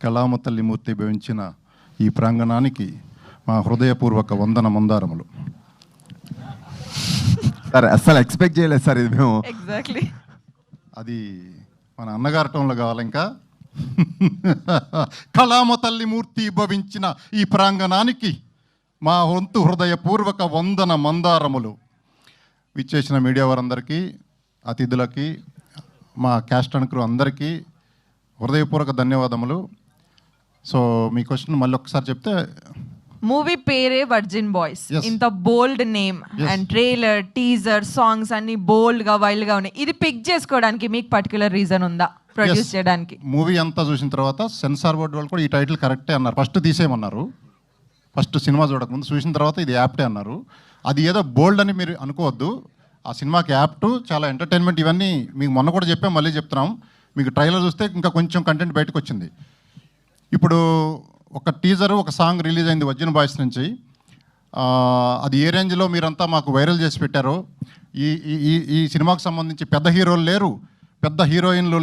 కళామ తల్లి మూర్తి భవించిన ఈ ప్రాంగణానికి మా హృదయపూర్వక వందన మందారములు. సార్ అస్సలు ఎక్స్పెక్ట్ చేయలేదు సార్ ఇది మేము. ఎగ్జాక్ట్లీ అది మన అన్నగారి టోన్లో కావాలి ఇంకా. కళామ తల్లి మూర్తి భవించిన ఈ ప్రాంగణానికి మా వంతు హృదయపూర్వక వందన మందారములు. విచ్చేసిన మీడియా వారందరికీ, అతిథులకి, మా క్యాస్ట్ అండ్ క్రూ అందరికీ హృదయపూర్వక ధన్యవాదములు. సో మీ క్వశ్చన్ మళ్ళీ ఒకసారి చెప్తే. మూవీ పేరే వర్జిన్ బాయ్స్. Yes. ఇంత bold name and trailer, teaser, songs అన్ని బోల్డ్ గా, వైల్డ్ గా ఉన్నాయి. ఇది పిక్ చేసుకోవడానికి మీకు పర్టికులర్ రీజన్ ఉందా ప్రొడ్యూస్ చేయడానికి? మూవీ అంతా చూసిన తర్వాత సెన్సార్ బోర్డు వాళ్ళు కూడా ఈ టైటిల్ కరెక్టే అన్నారు. ఫస్ట్ తీసేయమన్నారు, ఫస్ట్ సినిమా చూడకముందు. చూసిన తర్వాత ఇది యాప్టే అన్నారు. అది ఏదో బోల్డ్ అని మీరు అనుకోవద్దు. ఆ సినిమాకి యాప్ట్, చాలా ఎంటర్టైన్మెంట్, ఇవన్నీ మీకు మొన్న కూడా చెప్పాం, మళ్ళీ చెప్తున్నాం. మీకు ట్రైలర్ చూస్తే ఇంకా కొంచెం కంటెంట్ బయటకు వచ్చింది. ఇప్పుడు ఒక టీజరు, ఒక సాంగ్ రిలీజ్ అయింది వర్జిన్ బాయ్స్ నుంచి. అది ఏ రేంజ్లో మీరంతా మాకు వైరల్ చేసి పెట్టారో. ఈ సినిమాకు సంబంధించి పెద్ద హీరోలు లేరు, పెద్ద హీరోయిన్లు